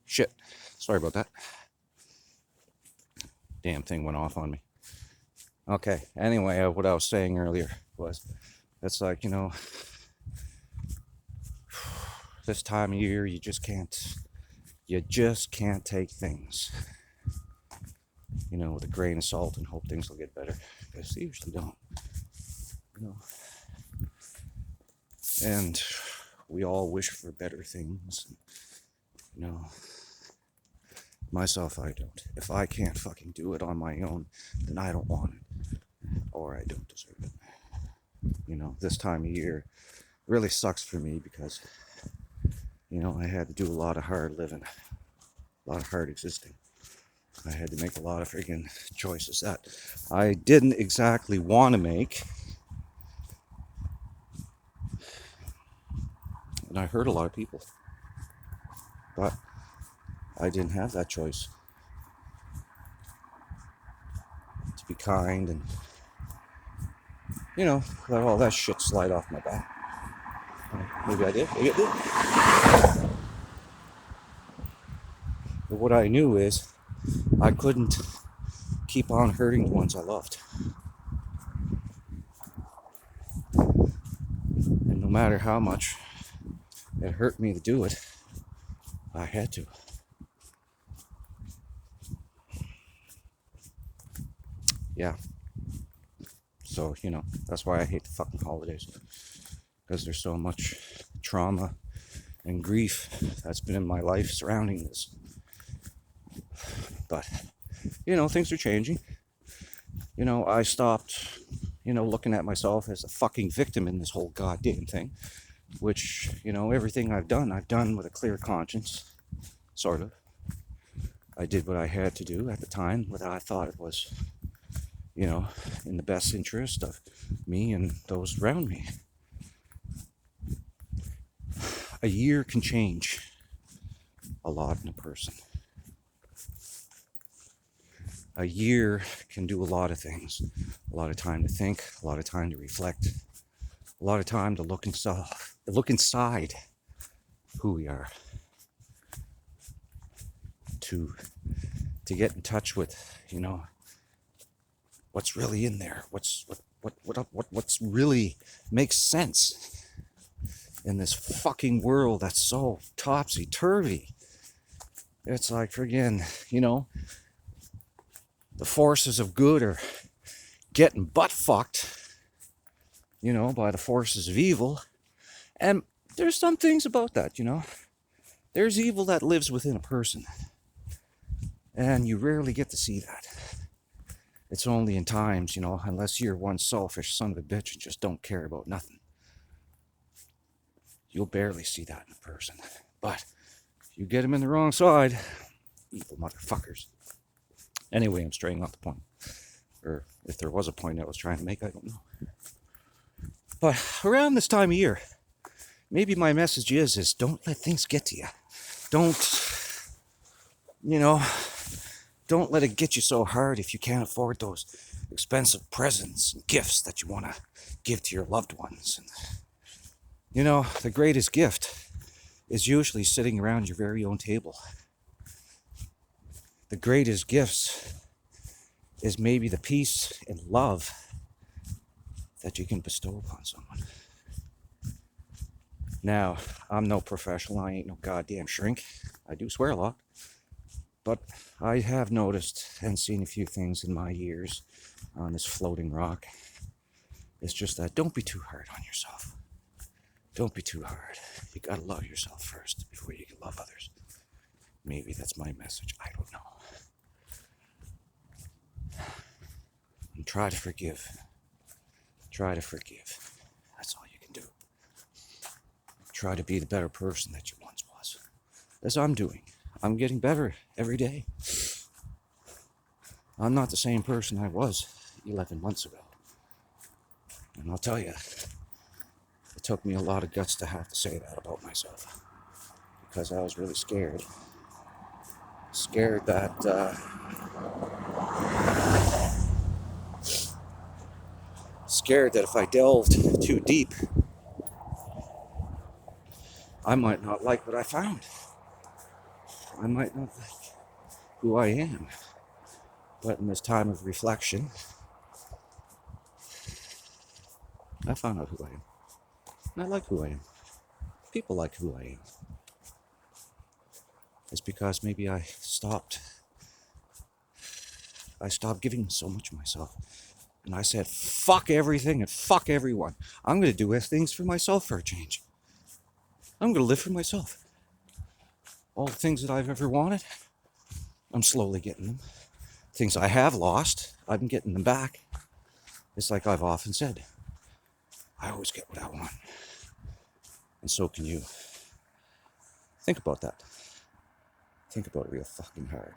Shit. Sorry about that. Damn thing went off on me. Okay. Anyway, what I was saying earlier was, it's like, this time of year you just can't take things, with a grain of salt and hope things will get better, because they usually don't. And we all wish for better things. Myself, I don't. If I can't fucking do it on my own, then I don't want it, or I don't deserve it. This time of year really sucks for me because, I had to do a lot of hard living, a lot of hard existing. I had to make a lot of friggin' choices that I didn't exactly want to make. And I hurt a lot of people. But I didn't have that choice. To be kind and, let all that shit slide off my back. Maybe I did. Maybe I did. But what I knew is I couldn't keep on hurting the ones I loved. And no matter how much it hurt me to do it, I had to. Yeah. So, that's why I hate the fucking holidays. Because there's so much trauma and grief that's been in my life surrounding this. But, things are changing. I stopped, looking at myself as a fucking victim in this whole goddamn thing. Which, everything I've done with a clear conscience. Sort of. I did what I had to do at the time, what I thought it was, in the best interest of me and those around me. A year can change a lot in a person. A year can do a lot of things. A lot of time to think, a lot of time to reflect, a lot of time to look inside who we are. To get in touch with, what's really in there, what's really makes sense in this fucking world that's so topsy-turvy. It's like, friggin', the forces of good are getting butt fucked, by the forces of evil. And there's some things about that, There's evil that lives within a person. And you rarely get to see that. It's only in times, unless you're one selfish son of a bitch and just don't care about nothing. You'll barely see that in a person. But if you get them in the wrong side, evil motherfuckers. Anyway, I'm straying off the point. Or if there was a point I was trying to make, I don't know. But around this time of year, maybe my message is don't let things get to you. Don't let it get you so hard if you can't afford those expensive presents and gifts that you want to give to your loved ones. And, the greatest gift is usually sitting around your very own table. The greatest gifts is maybe the peace and love that you can bestow upon someone. Now, I'm no professional. I ain't no goddamn shrink. I do swear a lot. But I have noticed and seen a few things in my years on this floating rock. It's just that don't be too hard on yourself. Don't be too hard. You gotta love yourself first before you can love others. Maybe that's my message. I don't know. And try to forgive. Try to forgive. That's all you can do. Try to be the better person that you once was. As I'm doing. I'm getting better every day. I'm not the same person I was 11 months ago. And I'll tell you, it took me a lot of guts to have to say that about myself. Because I was really scared. Scared that, if I delved too deep, I might not like what I found. I might not like who I am, but in this time of reflection, I found out who I am. And I like who I am. People like who I am. It's because maybe I stopped giving so much of myself. And I said, fuck everything and fuck everyone. I'm going to do things for myself for a change. I'm going to live for myself. All the things that I've ever wanted, I'm slowly getting them. Things I have lost, I'm getting them back. It's like I've often said, I always get what I want. And so can you. Think about that. Think about it real fucking hard.